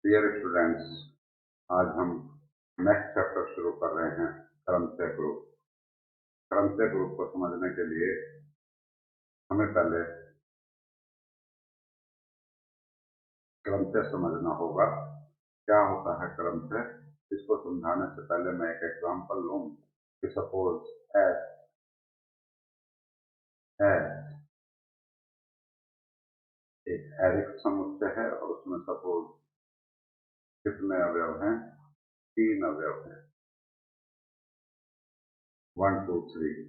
Dear students, आज हम next chapter शुरू कर रहे हैं क्रमशः ग्रुप। क्रमशः ग्रुप को समझने के लिए हमें पहले क्रमशः समझना होगा। क्या होता है क्रमशः? इसको समझाने से पहले मैं एक एग्जांपल लूं कि सपोज एस एक एरिक समुच्चय है और उसमें सपोज कितने अवयव हैं? 3 अवयव हैं, 1 2 3।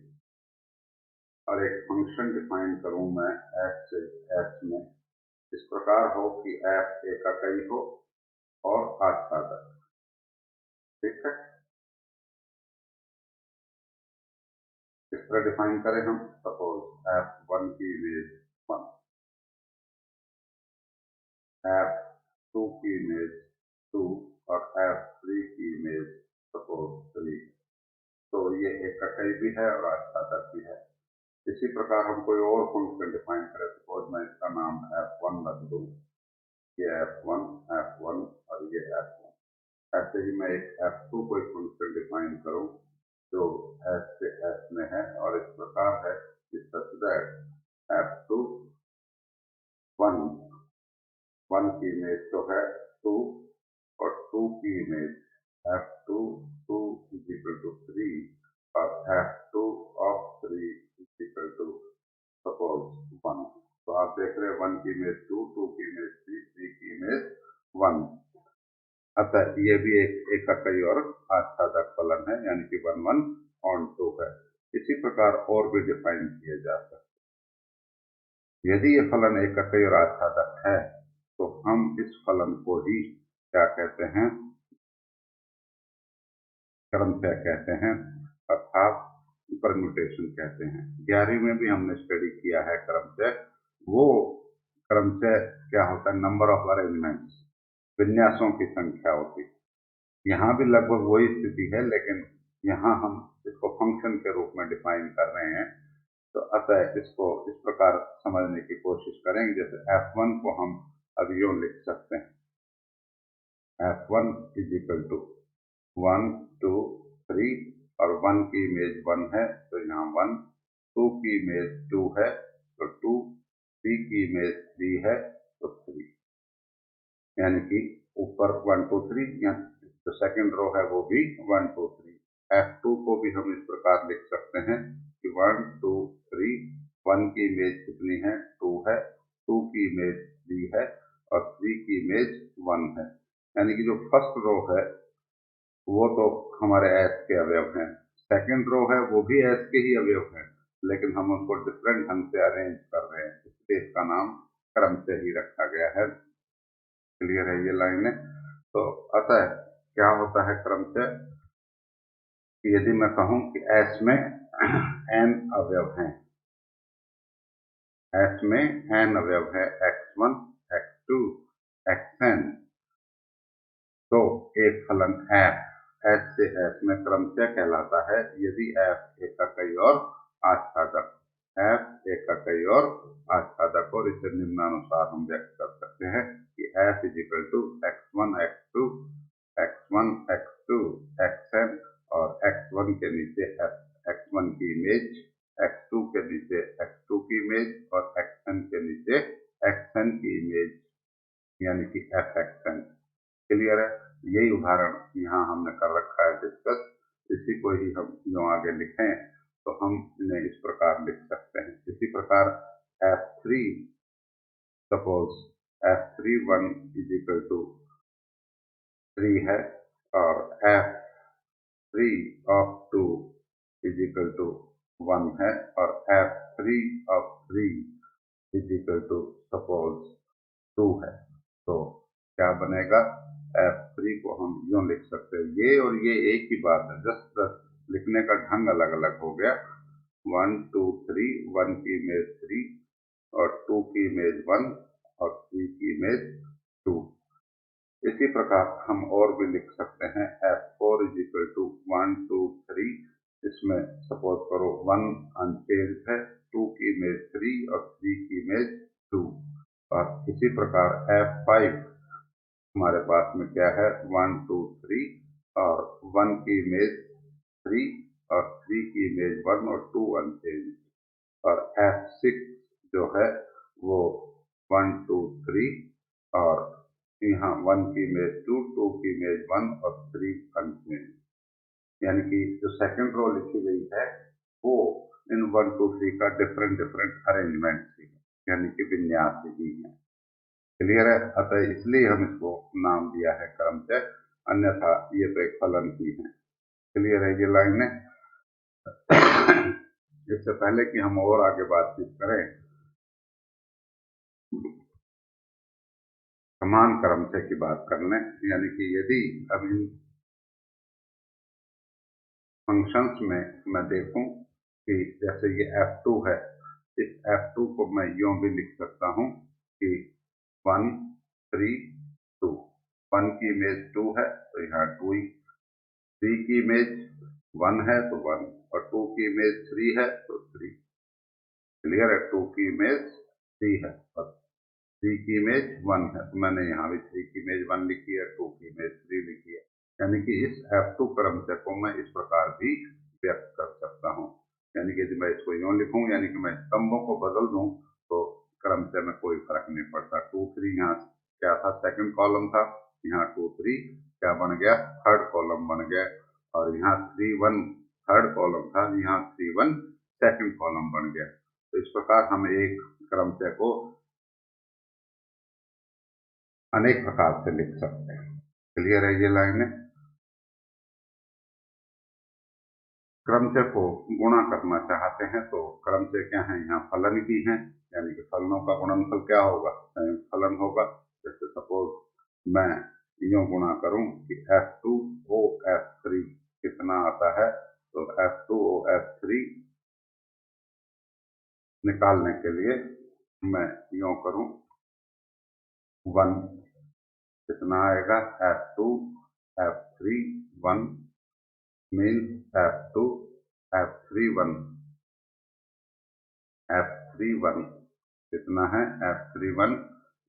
और एक फंक्शन डिफाइन करूं मैं एफ से एस में, इस प्रकार हो कि एफ एककई हो और आच्छादक। ठीक है, इस तरह डिफाइन करें हम। सपोज F1 की इमेज 1, F2 की इमेज 2 और F3 की इमेज सपोज 3। तो ये एककई भी है और आच्छादक भी है। इसी प्रकार हम कोई और फंक्शन डिफाइन करें। सपोज मैं इसका नाम F1 रख दूं, ये F1 और ये F1। ऐसे ही मैं एक F2 कोई फंक्शन डिफाइन करूं जो S से S में है और इस प्रकार है कि such that F2 1 की इमेज तो है 2 और 2 की image F2 2 is equal to 3 और F2 of 3 is equal to suppose 1। तो आप देख रहे हैं 1 की इमेज 2, 2 की इमेज 3, 3 की इमेज 1। अतः ये भी एक एककई और आच्छादक फलन है, यानी कि 1 1 on 2 है। इसी प्रकार और भी डिफाइन किए जा सकते। यदि ये फलन एककई और आच्छादक है तो हम इस फलन को ही क्या कहते हैं? क्रमशः कहते हैं, अर्थात परम्यूटेशन कहते हैं। 11वीं में भी हमने स्टडी किया है क्रमशः। वो क्रमशः क्या होता है? नंबर ऑफ अरेंजमेंट्स, विन्यासों की संख्या होती है। यहाँ भी लगभग वही स्थिति है, लेकिन यहाँ हम इसको फंक्शन के रूप में डिफाइन कर रहे हैं। तो अतः इसको इस प्रकार समझने की कोशिश करेंगे। जैसे F1 को हम अब यूं लिख सकते हैं, F1 इज इक्वल टू 1 2 3 और 1 की इमेज 1 है तो यहाँ 1, 2 की इमेज 2 है तो 2, 3 की इमेज 3 है तो 3। यानी कि ऊपर 1 2 3, यहाँ जो सेकंड रो है वो भी 1 2 3। F2 को भी हम इस प्रकार लिख सकते हैं कि 1 2 3, 1 की इमेज कितनी है? 2 है, 2 की इमेज 3 है और 3 की इमेज 1 है। यानी कि जो फर्स्ट रो है वो तो हमारे एस के अवयव हैं, सेकंड रो है वो भी एस के ही अवयव हैं, लेकिन हम उसको डिफरेंट ढंग से अरेंज कर रहे हैं, इसलिए इसका नाम क्रम से ही रखा गया है। क्लियर है ये लाइन है? तो अतः क्या होता है क्रम से? यदि मैं कहूं कि एस में n अवयव हैं, एस में n अवयव है, x1 x2 xn, तो एक फलन f S से S में क्रमशः कहलाता है यदि F एककई और आच्छादक, F एककई और आच्छादक। और इसे निम्नानुसार हम व्यक्त कर सकते हैं कि F is equal to x1 x2 x1 x2 xn और x1 के नीचे x1 की इमेज, x2 के नीचे x2 की इमेज और xn के नीचे xn की इमेज, यानी कि fxn। क्लियर है? यही उदाहरण यहाँ हमने कर रखा है डिस्कस। इसी को ही हम यूं आगे लिखें तो हम इन्हें इस प्रकार लिख सकते हैं। इसी प्रकार F3, suppose F3 1 is equal to 3 है और F3 of 2 is equal to 1 है और F3 of 3 is equal to suppose 2 है। तो क्या बनेगा? F3 को हम यूं लिख सकते हैं, ये और ये एक ही बात है, जस्ट लिखने का ढंग अलग अलग हो गया। 1 2 3, 1 की इमेज 3 और 2 की इमेज 1 और 3 की इमेज 2। इसी प्रकार हम और भी लिख सकते हैं F4 इज इक्वल टू 1 2 3, इसमें सपोज करो 1 अनचेंज्ड है, 2 की इमेज 3 और 3 की इमेज 2। और इसी प्रकार F5 हमारे पास में क्या है 1 2 3 और 1 की इमेज 3 और 3 की इमेज 1 और 2 अनचेंज और F6 जो है वो 1 2 3 और यहाँ 1 की इमेज 2 2 की इमेज 1 और 3 अनचेंज यानी कि जो सेकंड रो लिखी गई है वो इन 1 2 3 का डिफरेंट अरेंजमेंट ही है यानी कि विन्यास ही है। क्लियर है। अतः इसलिए हम इसको नाम दिया है क्रमचय, अन्यथा ये तो एक फलन ही है। क्लियर है ये लाइन है। इससे पहले कि हम और आगे बातचीत करें, समान क्रमचय की बात कर लें। यानी कि यदि अब इन फंक्शंस में मैं देखूं कि जैसे ये F2 है, इस F2 को मैं यूं भी लिख सकता हूं कि 1 3 2। 1 की इमेज 2 है तो यहाँ 2 ही, 3 की इमेज 1 है तो 1 और 2 की इमेज 3 है तो 3। क्लियर है। 2 की इमेज 3 है और 3 की इमेज 1 है तो मैंने यहाँ भी 3 की इमेज 1 लिखी है, 2 की इमेज 3 लिखी है। यानी कि इस F2 क्रमचय को मैं इस प्रकार भी व्यक्त कर सकता हूँ। यानी कि यदि मैं इसको यूं लिखूं, यानी कि मैं स्तंभों को बदल दूं तो क्रमचय में कोई फर्क नहीं पड़ता। 2 3 यहाँ क्या था, सेकंड कॉलम था, यहाँ 2 3 क्या बन गया, थर्ड कॉलम बन गया और यहाँ 3 1 थर्ड कॉलम था, यहाँ 3 1 सेकंड कॉलम बन गया। तो इस प्रकार हम एक क्रमचय को अनेक प्रकार से लिख सकते हैं। क्लियर है ये लाइन है। क्रमचय को गुणा करना चाहते हैं तो क्रमचय क्या है, यहाँ फलन ही है, यानी कि फलनों का गुणनफल क्या होगा, संयुक्त फलन होगा। जैसे सपोज मैं यूं गुणा करूं कि F2O F3 कितना आता है, तो F2O F3 निकालने के लिए मैं यूं करूं 1 कितना आएगा, F2 F3 1 means F2 F3 1 F3 1 कितना है, F3 1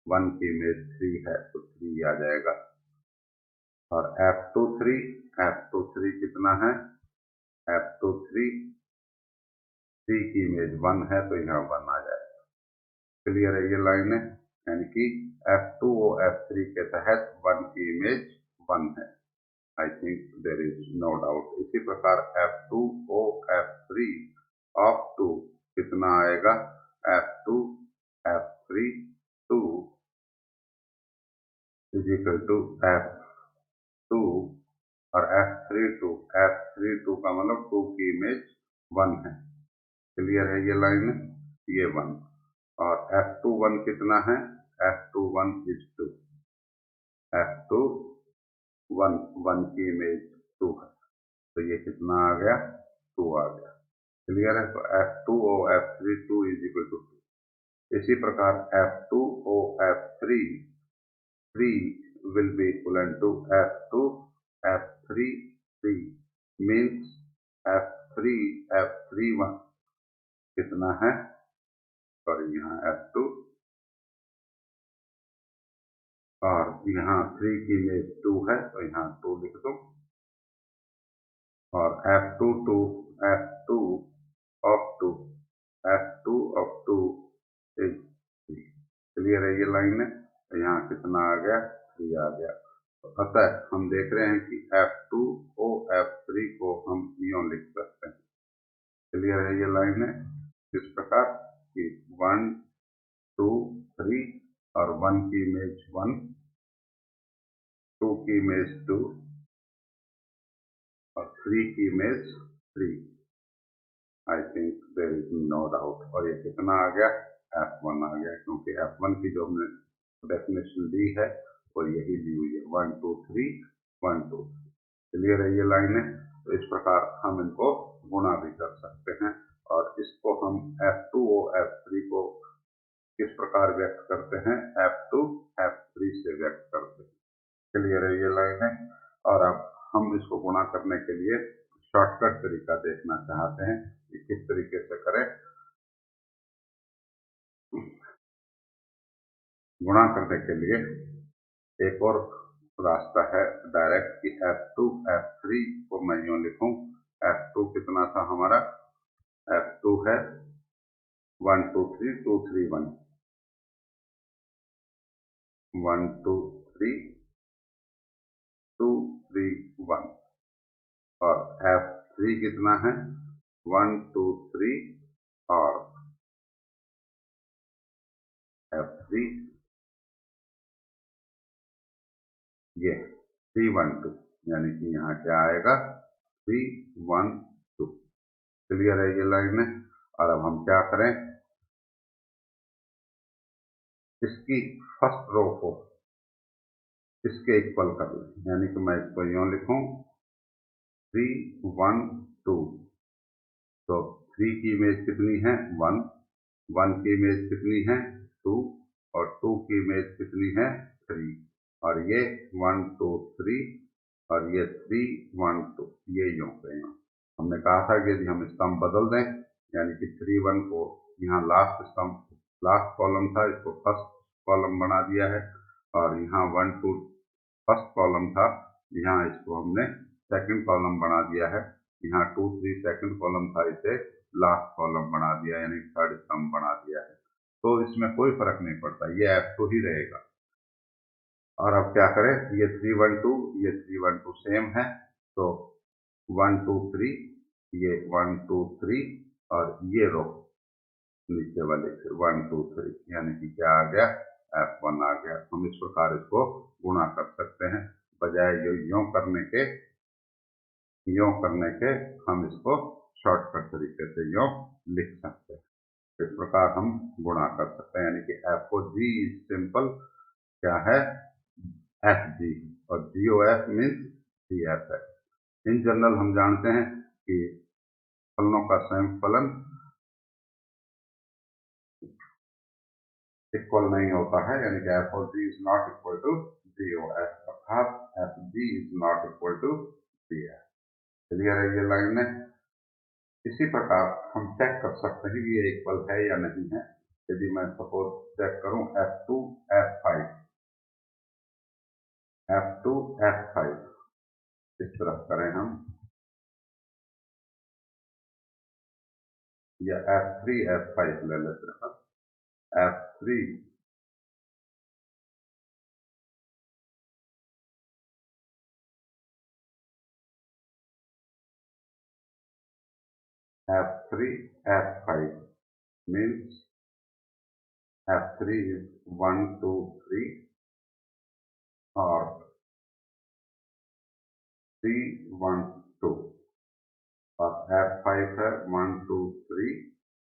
1 की इमेज 3 है तो 3 आ जाएगा और F23 कितना है, F23 3 की इमेज 1 है तो यहाँ 1 आ जाएगा। क्लियर है ये लाइन है। यानी कि F2O F3 के तहत 1 की इमेज 1 है। I think there is no doubt. इसी प्रकार F2O F3 ऑफ 2 कितना आएगा, F2 F3 2 is equal to F2 और F32 का मतलब 2 की इमेज 1 है। क्लियर है ये लाइन है, ये 1 और F21 कितना है, F21 इज 2, F21 1 की इमेज 2 है तो ये कितना आ गया, 2 आ गया। क्लियर है। तो F2O F3 2 is equal to 2। इसी प्रकार F2O F3 3 will be equivalent to F2 F3 3 means F3 F31 कितना है, सॉरी यहाँ F2 और यहाँ 3 की इमेज 2 है तो यहाँ 2 लिख दो और F2 of 2 F2 of 2 is 3। Clear है ये लाइन है। तो यहाँ कितना आ गया, 3 आ गया। तो अतः हम देख रहे हैं कि F2O F3 को हम यूं लिख सकते हैं। क्लियर है ये लाइन है। इस प्रकार कि 1 2 3 और 1 की इमेज 1, 2 की इमेज 2 और 3 की image 3। I think there is no doubt. और ये कितना आ गया, F1 आ गया, क्योंकि F1 की जो हमने डेफिनेशन दी है वो यही दी हुई है, 1 2 3 1 2। क्लियर है ये लाइन है। तो इस प्रकार हम इनको गुणा भी कर सकते हैं और इसको हम F2O F3 को किस प्रकार व्यक्त करते हैं, F2 F3 से व्यक्त करते हैं। क्लियर है ये लाइन है। और अब हम इसको गुणा करने के लिए शॉर्टकट तरीका देखना चाहते हैं कि किस तरीके से करें। गुणा करने के लिए एक और रास्ता है डायरेक्ट कि F2 F3 को मैं यूं लिखूं। F2 कितना था हमारा, F2 है 1 2 3 2 3 1 1 2 3 2 3 1 और F3 कितना है 1 2 3 और F3 ये 3 1 2, यानी कि यहाँ क्या आएगा 3 1 2। क्लियर है ये लाइन है। और अब हम क्या करें, इसकी फर्स्ट रो को इसके इक्वल कर लें, यानी कि मैं इसको यूं लिखूं 3 1 2। तो 3 की इमेज कितनी है 1, 1 की इमेज कितनी है 2 और 2 की इमेज कितनी है 3 और ये 1 2 3 और ये 3 1 2, ये यूं पे यूं। हमने कहा था कि यदि हम स्तंभ बदल दें, यानी कि 3 1 को यहाँ लास्ट स्तंभ लास्ट कॉलम था, इसको फर्स्ट कॉलम बना दिया है और यहाँ 1 2 फर्स्ट कॉलम था, यहाँ इसको हमने सेकंड कॉलम बना दिया है। यहाँ 2 3 सेकंड कॉलम था, इसे लास्ट कॉलम बना दिया, यानी थर्ड स्तंभ बना दिया है। तो इसमें कोई फर्क नहीं पड़ता, ये F2 ही रहेगा। और अब क्या करें, ये 3 1 2 ये 3 1 2 सेम है, तो 1 2 3 ये 1 2 3 और ये रो नीचे वाले से 1 2 3, यानी कि क्या आ गया F1 आ गया। हम इस प्रकार इसको गुणा कर सकते हैं, बजाय यूं करने के हम इसको शॉर्टकट तरीके से यूं लिख सकते हैं। इस प्रकार हम गुणा कर सकते हैं, यानी कि FOG सिंपल क्या है FG और GOF मीन्स GF है। इन जनरल हम जानते हैं कि फलनों का संयुक्त फलन इक्वल नहीं होता है, यानी कि FOG is not equal to GOF, अर्थात FG is not equal to GF। Clear है ये लाइन में। इसी प्रकार हम चेक कर सकते हैं कि ये इक्वल है या नहीं है। यदि मैं सपोज चेक करूं F2 F5 F2 F5 इस तरह करें हम, या F3 F5 ले लेते हैं। F3 F3 F5 means F3 is 1 2 3 और 3 1 2 और F5 है 1 2 3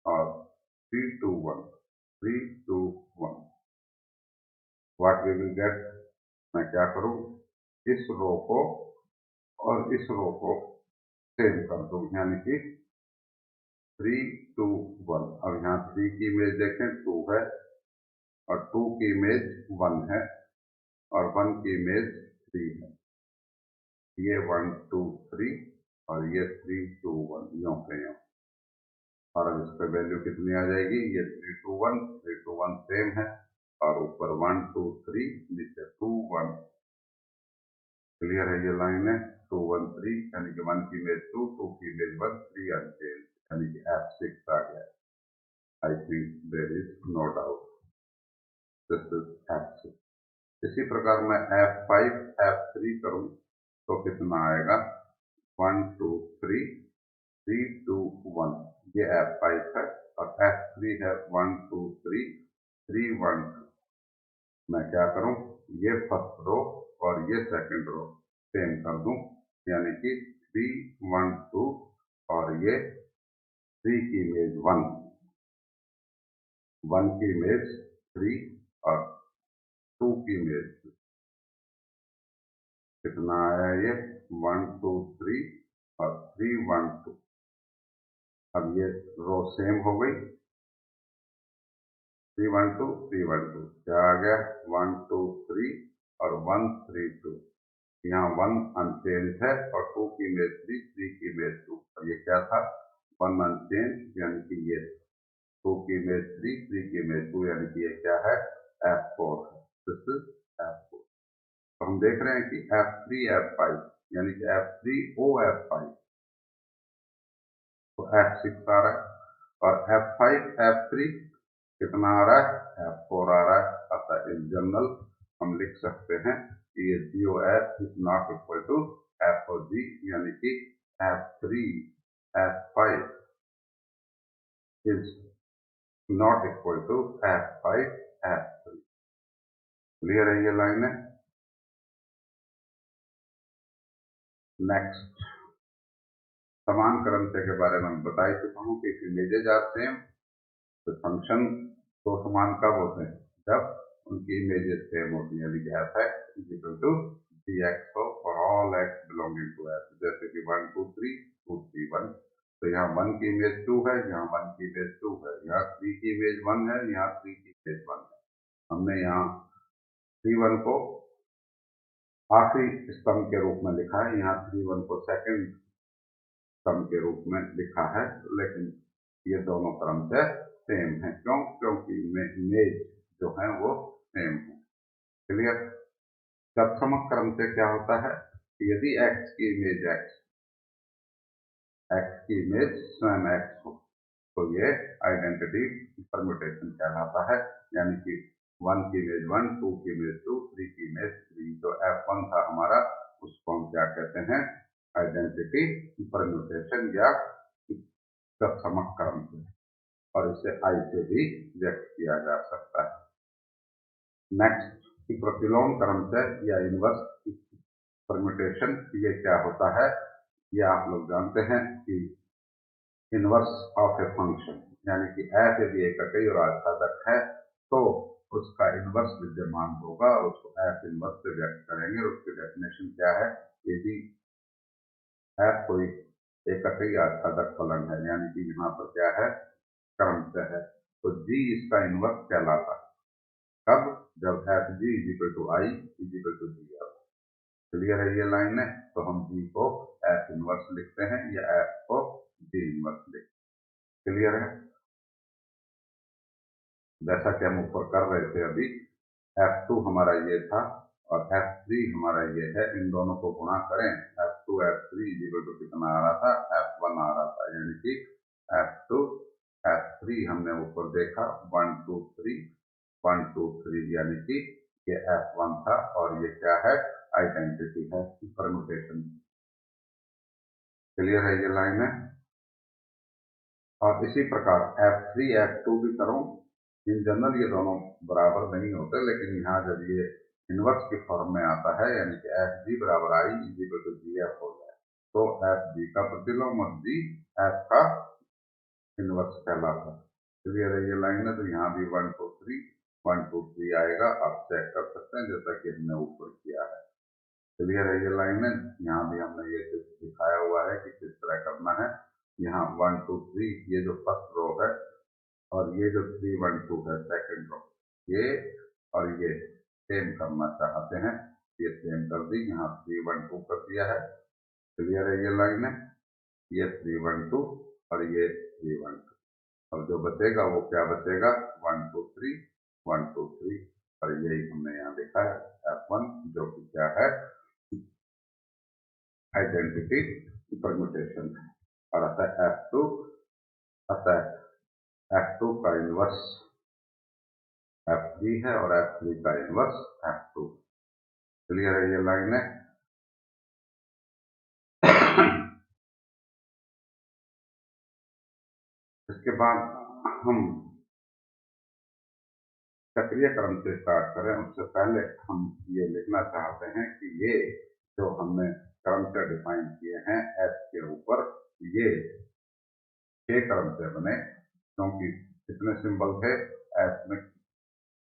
और 3 2 1 3 2 1। व्हाट वी विल गेट, मैं क्या करूं, इस रो को और इस रो को सेम कर दूं, यानी कि 3 2 1। अब यहाँ 3 की इमेज देखें 2 है और 2 की इमेज 1 है और 1 की इमेज 3 है। ये 1 2 3 और ये 3 2 1 यूं के यूं। और अब इस पर वैल्यू कितनी आ जाएगी, ये 3 2 1 सेम है और ऊपर 1 2 3 नीचे 2 1। क्लियर है ये लाइन है 2 1 3, यानी कि 1 की इमेज 2 2 की इमेज 1 3 अनचेंज, यानी कि F6 आ गया। I think there is no doubt, this is F6। इसी प्रकार मैं F5 F3 करूं तो कितना आएगा 1 2 3 3 2 1, ये F5 है और F3 है 1 2 3 3 1 2। मैं क्या करूं, ये फर्स्ट रो और ये सेकंड रो सेम कर दूं, यानी कि 3 1 2 और ये 3 की इमेज 1 1 की इमेज 3 और 2 की इमेज 2। कितना आया ये 1 2 3 और 3 1 2। अब ये रो सेम हो गई, 3 1 2 3 1 2 क्या आ गया 1 2 3 और 1 3 2। यहाँ 1 अनचेंज है और 2 की इमेज 3 3 की इमेज 2 और ये क्या था 1 अनचेंज, यानी कि ये 2 की इमेज 3 3 की इमेज 2, यानी कि ये क्या है F4 है। This is F4। तो हम देख रहे हैं कि F3 F5 यानी कि F3 O F5 तो F6 आ रहा है और F5 F3 कितना आ रहा है F4 आ रहा है। अतः इन जनरल हम लिख सकते हैं कि ये GOF is not equal to FOG यानी कि F3 F5 is not equal to F5 F3। Clear है ये लाइन है। नेक्स्ट समान क्रमशः के बारे में बता ही चुका हूं कि इमेजेज आर सेम तो फंक्शन दो समान कब होते हैं जब उनकी इमेजेस सेम होती है यानी कि f(x) is equal to gx हो for all x belonging to f जैसे कि 1 2 3 2 3 1 तो यहाँ 1 की इमेज 2 है यहाँ 1 की इमेज 2 है यहाँ 3 की इमेज 1 है यहाँ 3 की इमेज 1 है। हमने यहाँ 3 1 को आखिरी स्तंभ के रूप में लिखा है यहाँ 3 1 को सेकंड स्तंभ के रूप में लिखा है लेकिन ये दोनों क्रम से सेम है क्योंकि इनमें इमेज जो है वो सेम है। क्लियर। तत्समक क्रम से क्या होता है यदि x की इमेज x की इमेज स्वयं x हो तो ये आइडेंटिटी परम्यूटेशन कहलाता है यानी कि 1 की इमेज 1 2 की इमेज 2 3 की इमेज 3 जो F1 था हमारा उसको हम क्या कहते हैं आइडेंटिटी परम्यूटेशन या तत्समक क्रम से और इसे I से भी व्यक्त किया जा सकता है। नेक्स्ट प्रतिलोम क्रम से या इनवर्स परम्यूटेशन ये क्या होता है ये आप लोग जानते हैं कि इनवर्स ऑफ ए फंक्शन यानी कि f यदि एककई और आच्छादक है तो उसका इनवर्स विद्यमान होगा उसको f इनवर्स से व्यक्त करेंगे और उसकी डेफिनेशन क्या है यदि f कोई एककई आच्छादक फलन है यानी कि यहाँ पर क्या है क्रम से है तो g इसका इनवर्स कहलाता है कब जब F G is equal to I is equal to G F. Clear है ये लाइन है तो हम जी को एफ इनवर्स लिखते हैं या एफ को जी इनवर्स लिखते हैं। क्लियर है। जैसा कि हम ऊपर कर रहे थे अभी F2 हमारा ये था और F3 हमारा ये है इन दोनों को गुणा करें F2 F3 is equal to कितना आ रहा था F1 आ रहा था यानी कि F2 F3 हमने ऊपर देखा 1 2 3 1 2 3 यानी कि ये F1 था और ये क्या है आइडेंटिटी है परम्यूटेशन। क्लियर है ये लाइन है। और इसी प्रकार F3 F2 भी करूं इन जनरल ये दोनों बराबर नहीं होते लेकिन यहाँ जब ये इनवर्स की फॉर्म में आता है यानी कि एफ जी बराबर I is equal to G F हो जाए तो एफ जी का प्रतिलोम और जी एफ का इनवर्स कहलाता है। क्लियर है ये लाइन है तो यहाँ भी 1 2 3 1 2 3 आएगा आप चेक कर सकते हैं जैसा कि हमने ऊपर किया है। क्लियर है ये लाइन है। यहाँ भी हमने ये दिखाया हुआ है कि किस तरह करना है। यहाँ 1 2 3 ये जो फर्स्ट रो है और ये जो 3 1 2 है सेकंड रो ये और ये सेम करना चाहते हैं ये सेम कर दी यहाँ 3 1 2 कर दिया है। क्लियर है ये लाइन है। ये 3 1 2 और ये 3 1 2 और जो बचेगा वो क्या बचेगा 1 2 3 1 2 3 और यही हमने यहाँ देखा है F1 जो कि क्या है आइडेंटिटी परम्यूटेशन है और अतः F2 का इनवर्स F3 है और F3 का इनवर्स F2। क्लियर है ये लाइन है। इसके बाद हम चक्रीय क्रम से स्टार्ट करें उससे पहले हम ये लिखना चाहते हैं कि ये जो हमने क्रम से डिफाइन किए हैं S के ऊपर ये 6 क्रम से बने क्योंकि कितने सिंबल थे S में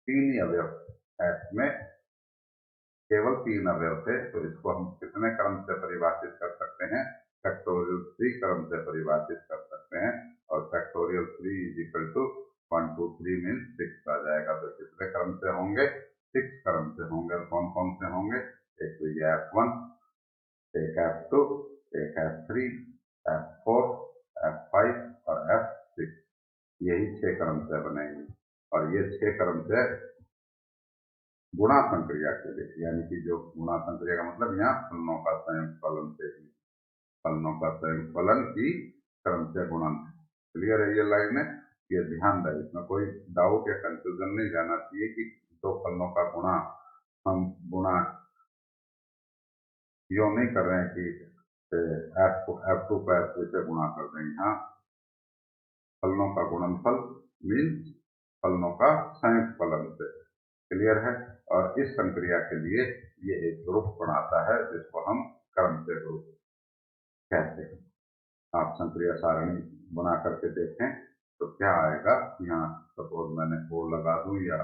3 ही अवयव S में केवल 3 अवयव थे तो इसको हम कितने क्रम से परिभाषित कर सकते हैं फैक्टोरियल 3 क्रम से परिभाषित कर सकते हैं और factorial 3 is equal to 1 2 3 means 6 आ जाएगा तो कितने क्रम से होंगे 6 क्रम से होंगे और कौन कौन से होंगे एक तो ये F1 एक F2 एक F3 F4 F5 और F6 यही 6 क्रम से बनेंगे और ये 6 क्रम से गुणा संक्रिया के लिए, यानी कि जो गुणा संक्रिया का मतलब यहाँ फलनों का संयुक्त फलन से ही, फलनों का संयुक्त फलन ही क्रमशः गुणन है। क्लियर है ये लाइन में? ये ध्यान रहे, इसमें कोई डाउट या कंफ्यूजन नहीं जाना चाहिए कि दो फलनों का गुणा हम गुणा यो नहीं कर रहे हैं कि F2 को F3 से गुणा कर देंगे। यहाँ फलनों का गुणनफल मीन्स फलनों का संयुक्त फलन से। क्लियर है? और इस संक्रिया के लिए ये एक ग्रुप बनाता है जिसको हम क्रमशः ग्रुप कहते हैं। आप संक्रिया सारणी बना करके देखें तो क्या आएगा। यहाँ सपोज मैंने O लगा दूं या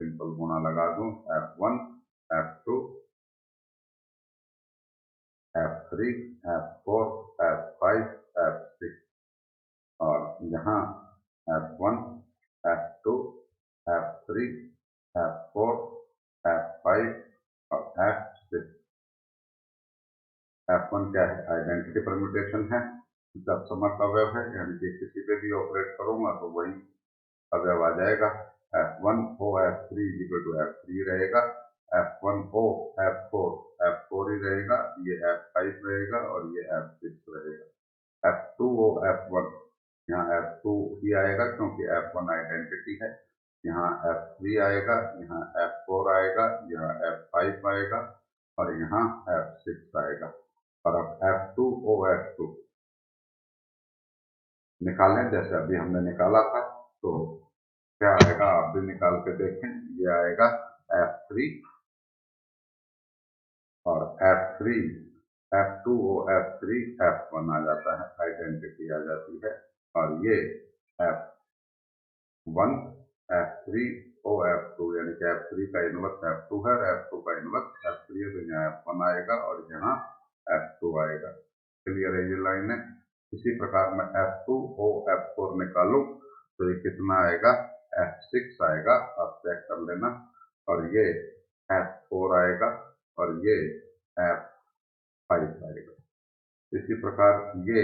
सिंपल गुणा लगा दूं, F1 F2 F3 F4 F5 F6, और यहाँ F1 F2 F3 F4 F5 और F6। F1 क्या है? आइडेंटिटी परम्यूटेशन है, जब समर्थ अवयव है, यानी कि किसी पे भी ऑपरेट करूंगा तो वही अवयव आ जाएगा। F1O F3 F3 रहेगा, F1O F4 F4 ही रहेगा, ये F5 रहेगा और ये F6 रहेगा। F2O F1, यहाँ F2 ही आएगा क्योंकि F1 आइडेंटिटी है, यहाँ F3 आएगा, यहाँ F4 आएगा, यहाँ F5 आएगा और यहाँ F6 आएगा। और अब F2O F2 निकालें, जैसे अभी हमने निकाला था, तो क्या आएगा आप भी निकाल के देखें। ये आएगा F3 और F3 F2O F3 F1 आ जाता है, आइडेंटिटी आ जाती है। और ये F1 F3 O F2, यानी कि F3 का इनवर्स F2 है और F2 का इनवर्स F3 है, तो यहाँ F1 आएगा और यहाँ F2 आएगा। क्लियर है ये लाइन है? इसी प्रकार मैं F2O F4 निकालूं तो ये कितना आएगा? F6 आएगा, आप चेक कर लेना। और ये F4 आएगा और ये F5 आएगा। इसी प्रकार ये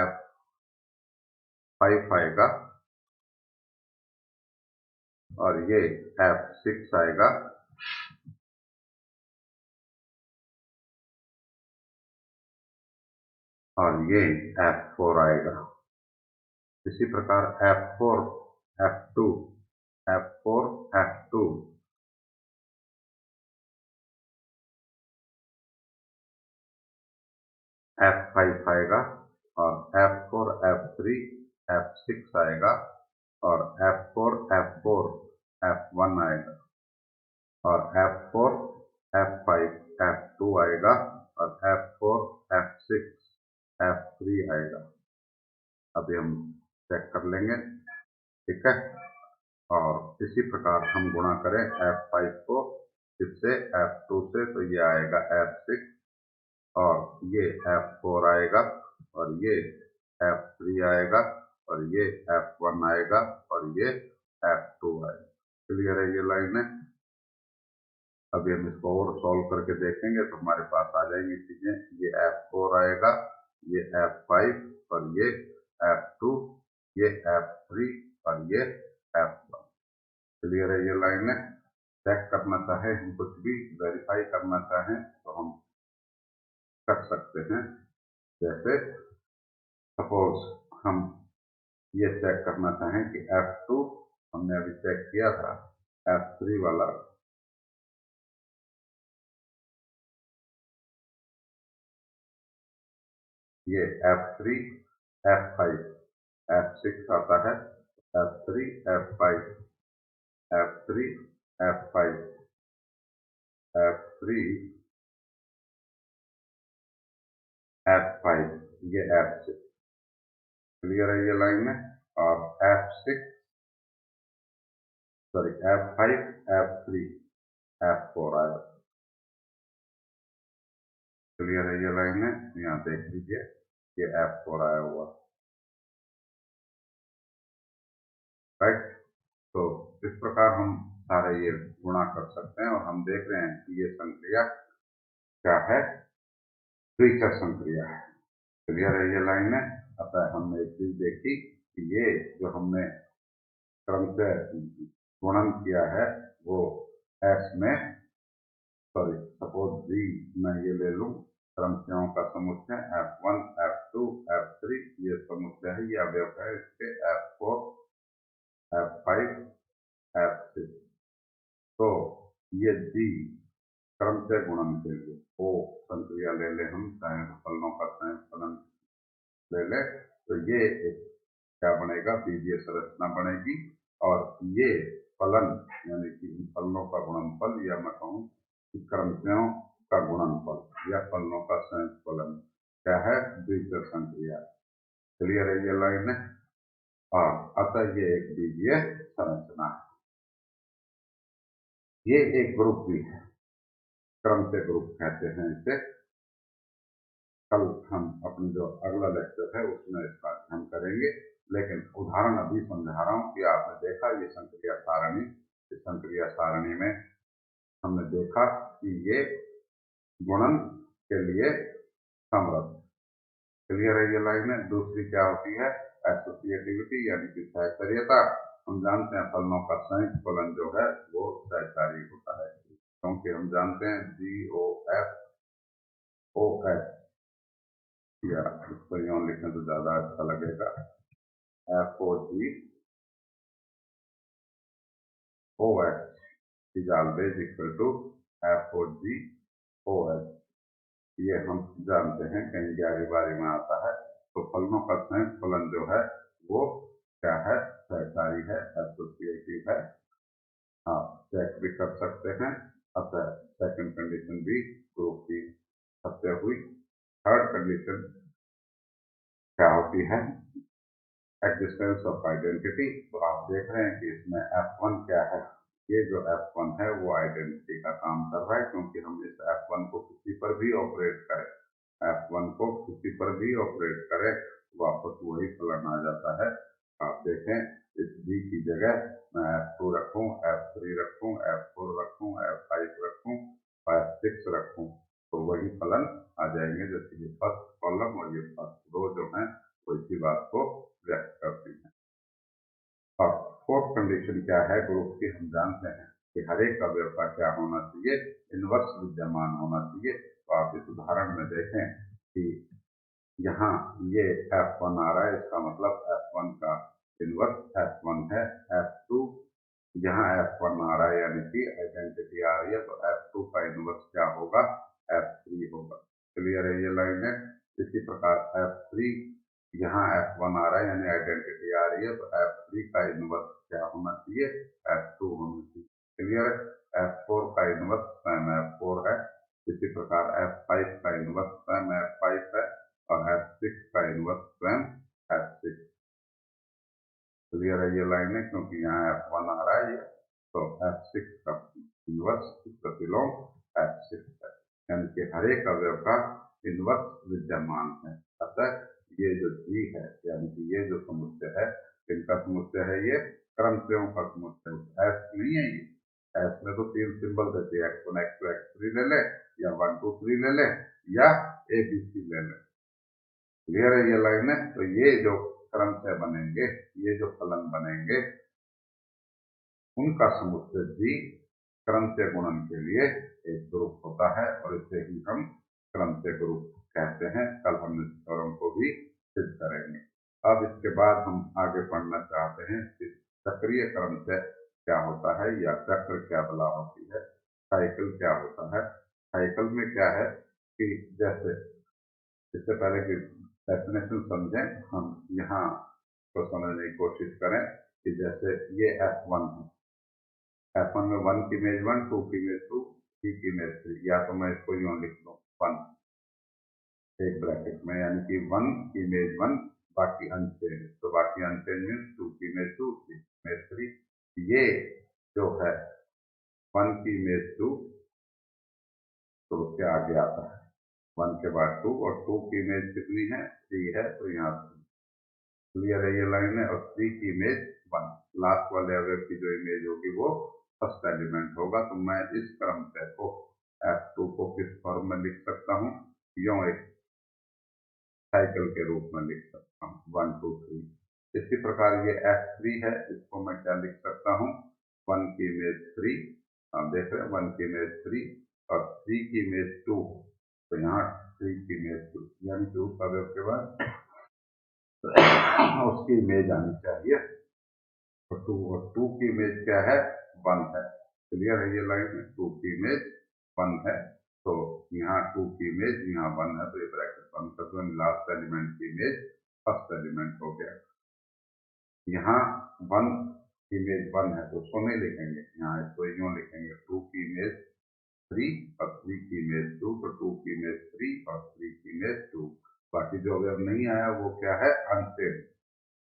F5 आएगा और ये F6 आएगा और ये F4 आएगा। इसी प्रकार F4 F2 F4 F2 F5 आएगा और F4 F3 F6 आएगा और F4 F4 F1 आएगा और F4 F5 F2 आएगा और F4 F6 F3 आएगा। अभी हम चेक कर लेंगे, ठीक है। और इसी प्रकार हम गुणा करें F5 को इससे F2 से, तो ये आएगा F6 और ये F4 आएगा और ये F3 आएगा और ये F1 आएगा और ये F2 आएगा। क्लियर है ये लाइन है? अभी हम इसको और सॉल्व करके देखेंगे तो हमारे पास आ जाएंगी चीजें। ये F4 आएगा, ये F5 और ये F2, ये F3 और ये F1। क्लियर है ये लाइन है? चेक करना चाहे हम, कुछ भी वेरीफाई करना चाहें तो हम कर सकते हैं। जैसे सपोज हम ये चेक करना चाहें कि F2 हमने अभी चेक किया था, F3 वाला ये F3 F5 F6 आता है, F3 F5 F3 F5 F3 F5 ये F6। क्लियर है ये लाइन में? और F6 sorry F5 F3 F4 आया। क्लियर है ये लाइन में? यहाँ देख लीजिए, ये F4 आया हुआ, राइट। तो इस प्रकार हम सारे ये गुणा कर सकते हैं और हम देख रहे हैं कि ये संक्रिया क्या है? द्विचर संक्रिया है। क्लियर है ये लाइन में? अतः हमने एक चीज देखी कि ये जो हमने क्रम से गुणन किया है वो एस में सॉरी सपोज डी मैं ये ले लूं क्रमशः का समुच्चय F1 F2 F3 ये समुच्चय है, ये अवयव है इसके F4 F5 F6। तो ये D क्रमशः गुणन के लिए O संक्रिया ले ले हम संयुक्त फलनों का संयुक्त फलन ले ले तो ये एक क्या बनेगा बीजीय संरचना बनेगी और ये फलन यानी कि इन फलनों का गुणनफल या मैं कहूँ क्रमशः का गुणनफल या फलनों का संयुक्त फलन क्या है द्वितीय संक्रिया। क्लियर है ये लाइन है और अतः ये एक बीजीय संरचना है। ये एक ग्रुप भी है क्रमशः ग्रुप कहते हैं इसे। कल हम अपनी जो अगला लेक्चर है उसमें इसका अध्ययन करेंगे, लेकिन उदाहरण अभी समझा रहा हूं कि आपने देखा ये संक्रिया सारणी, इस संक्रिया सारणी में हमने देखा कि ये गुणन के लिए समर्थ। क्लियर है ये लाइन है। दूसरी क्या होती है एसोसिएटिविटी यानी कि सहचर्यता। हम जानते हैं फलनों का संयुक्त फलन जो है वो सहचारी होता है, क्योंकि हम जानते हैं GOF OH या इसको यूं लिखें तो ज्यादा अच्छा लगेगा FOG OH is always equal to FOG OH। ये हम जानते हैं कहीं 11वीं में आता है। तो फलनों का संयुक्त फलन जो है वो क्या है सहचारी है एसोसिएटिव है। हाँ चेक भी कर सकते हैं। अतः सेकंड कंडीशन भी प्रूफ की सत्य हुई। थर्ड कंडीशन क्या होती है एग्जिस्टेंस ऑफ आइडेंटिटी। तो आप देख रहे हैं कि इसमें F1 क्या है, ये जो F1 है वो आइडेंटिटी का काम कर रहा है, क्योंकि हम इस F1 को किसी पर भी ऑपरेट करें, F1 को किसी पर भी ऑपरेट करें वापस वही फलन आ जाता है। आप देखें इस D की जगह मैं F2 रखूं, F3 रखूं, F4 रखूं, F5 रखूं, F6 रखूं तो वही फलन आ जाएंगे। जैसे ये फर्स्ट कॉलम और ये फर्स्ट रो जो है वो इसी बात को व्यक्त करती है। और फोर्थ कंडीशन क्या है ग्रुप की, हम जानते हैं कि हर एक अवयव का क्या होना चाहिए इनवर्स विद्यमान होना चाहिए। तो आप इस उदाहरण में देखें कि यहाँ ये F1 आ रहा है, इसका मतलब F1 का इनवर्स F1 है। F2 यहाँ F1 आ रहा है यानी कि आइडेंटिटी आ रही है, तो F2 का इनवर्स क्या होगा F3 होगा। क्लियर है ये लाइन है। इसी प्रकार F3 यहाँ F1 आ रहा है यानी आइडेंटिटी आ रही है, तो F3 का इनवर्स क्या होना चाहिए F2 होना चाहिए। क्लियर है। F4 का इनवर्स स्वयं F4 है। इसी प्रकार F5 का इनवर्स स्वयं F5 है और F6 का इनवर्स स्वयं F6। क्लियर है ये लाइन है, क्योंकि यहाँ F1 आ रहा है तो F6 का इनवर्स प्रतिलोम F6 है, यानी कि हर एक अवयव का इनवर्स विद्यमान है। अतः ये जो G है यानी कि ये जो समुच्चय है इनका समुच्चय है ये क्रमशः का समुच्चय। S नहीं है ये, S में तो 3 सिंबल देते हैं X1 X2 X3 ले ले या 1 2 3 ले ले या ABC ले ले। क्लियर है ये लाइन है। तो ये जो क्रमशः बनेंगे, ये जो फलन बनेंगे उनका समुच्चय G क्रमशः गुणन के लिए एक ग्रुप होता है और इसे ही हम क्रमशः ग्रुप कहते हैं। कल हम इस थ्योरम को भी सिद्ध करेंगे। अब इसके बाद हम आगे पढ़ना चाहते हैं कि चक्रीय क्रमशः क्या होता है या चक्र क्या बला होती है, साइकिल क्या होता है। साइकिल में क्या है कि जैसे इससे पहले कि डेफिनेशन समझें हम यहाँ को समझने की कोशिश करें कि जैसे ये F1 है, F1 में 1 की इमेज 1, 2 की इमेज 2, 3 की इमेज 3, या तो मैं इसको यूं लिख लूँ 1 एक ब्रैकेट में यानी कि 1 की इमेज 1 बाकी अनचेंज, तो बाकी अनचेंज मीन्स 2 की इमेज 2, 3 की इमेज 3। ये जो है 1 की इमेज 2 तो उसके आगे आता है 1 के बाद 2 और 2 की इमेज कितनी है 3 है, तो यहाँ 3। क्लियर है ये लाइन है। और 3 की इमेज 1 लास्ट वाले अवयव की जो इमेज होगी वो फर्स्ट एलिमेंट होगा। तो मैं इस क्रमशः को F2 को किस फॉर्म में लिख सकता हूँ यूं एक साइकिल के रूप में लिख सकता हूँ 1 2 3। इसी प्रकार ये F3 है, इसको मैं क्या लिख सकता हूँ 1 की इमेज 3 आप देख रहे हैं 1 की इमेज 3 और 3 की इमेज 2, तो यहाँ 3 की इमेज 2 यानी कि उस अवयव के बाद उसकी इमेज आनी चाहिए, और 2 की इमेज क्या है, 1 है। क्लियर है ये लाइन में, 2 की इमेज 1 है, तो यहाँ 2 की इमेज यहाँ 1 है, तो ये ब्रैकेट बंद कर दो, लास्ट एलिमेंट की इमेज फर्स्ट एलिमेंट हो गया। यहाँ 1 की इमेज 1 है तो उसको नहीं लिखेंगे, यहाँ इसको यूँ लिखेंगे 2 की इमेज 3 और 3 की इमेज 2, तो 2 की इमेज 3 और 3 की इमेज 2। बाकी जो अवयव नहीं आया वो क्या है, अनसेड।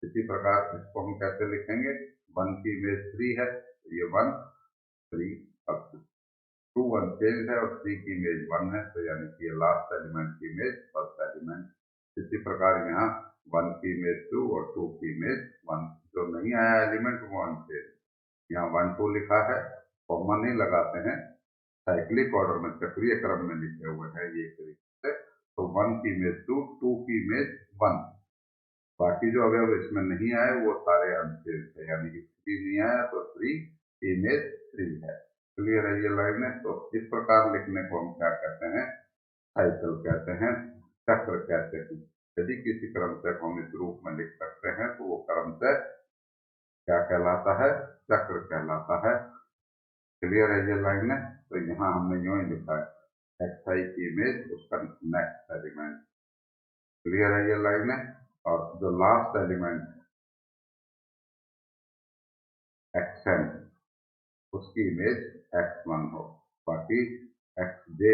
इसी प्रकार इसको हम कैसे लिखेंगे, 1 की इमेज 3 है, तो ये 1 3 और 2 अनचेंज है और 3 की इमेज 1 है, तो यानी कि ये लास्ट एलिमेंट की इमेज फर्स्ट एलिमेंट। इसी प्रकार यहाँ 1 की इमेज 2 और 2 की इमेज 1, जो नहीं आया एलिमेंट वो अनचेंज। यहाँ 1 2 लिखा है, कॉमा नहीं लगाते हैं, साइक्लिक ऑर्डर में चक्रीय क्रम में लिखे हुए हैं ये तरीके से, तो 1 की इमेज 2, 2 की इमेज 1। बाकी जो अवयव इसमें नहीं आए वो सारे अनचेंज है, यानी कि 3 नहीं आया तो 3 की इमेज 3 है। क्लियर है ये लाइन है। तो इस प्रकार लिखने को हम क्या कहते हैं, साइकिल कहते हैं, चक्र कहते हैं। यदि किसी क्रमचय को हम इस रूप में लिख सकते हैं तो वो क्रमचय क्या कहलाता है, चक्र कहलाता है। क्लियर है ये लाइन है। तो यहाँ हमने यूं ही लिखा है xi की इमेज उसका नेक्स्ट एलिमेंट। क्लियर है ये लाइन है। और जो लास्ट एलिमेंट xn उसकी इमेज x1 हो, बाकी xj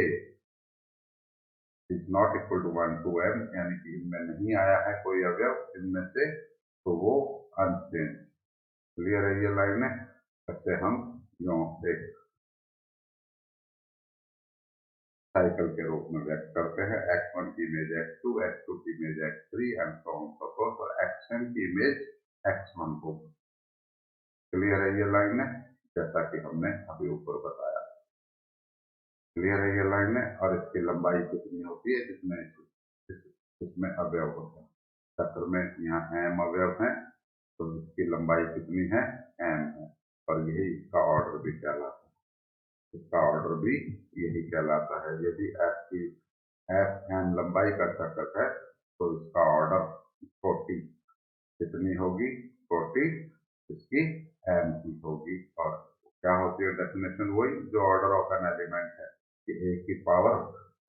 is not equal to 1 to m, यानी कि इनमें नहीं आया है कोई अवयव इनमें से, तो वो अनचेंज। क्लियर है ये लाइन है। इससे हम यूं एक साइकिल के रूप में व्यक्त करते हैं, x1 की इमेज x2, x2 की image x3 and so on so fourth, और xn की इमेज x1 हो। क्लियर है ये लाइन है, जैसा कि हमने अभी ऊपर बताया। क्लियर है ये लाइन है। और इसकी लंबाई कितनी होती है, इसमें अवयव होते हैं चक्र में, यहाँ m अवयव है तो इसकी लंबाई कितनी है, m है, और यही इसका ऑर्डर भी कहलाता है, इसका ऑर्डर भी यही कहलाता है। यदि f m लंबाई का चक्र है तो इसका ऑर्डर 40 कितनी होगी, 40 इसकी m की होगी। और क्या होती है डेफिनेशन, वही जो ऑर्डर ऑफ एन एलिमेंट है कि a की power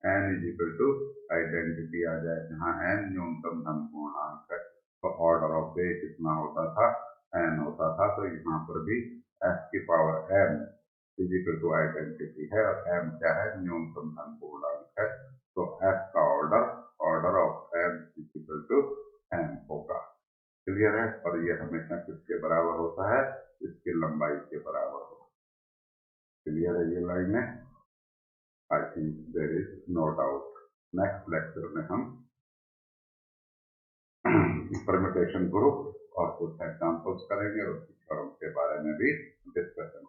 n is equal to identity आ जाए, जहाँ n न्यूनतम धन पूर्णांक है, तो ऑर्डर ऑफ a कितना होता था, n होता था। तो यहाँ पर भी f की power m is equal to identity है, और m क्या है, न्यूनतम धन पूर्णांक है, तो f का order of m is equal to m होगा। क्लियर है। और ये हमेशा किसके बराबर होता है, इसकी लंबाई के बराबर होता है। क्लियर है ये लाइन है। I think there is no doubt. Next lecture में हम परम्यूटेशन ग्रुप और कुछ एग्जाम्पल्स करेंगे और उसकी फॉर्म के बारे में भी डिस्कशन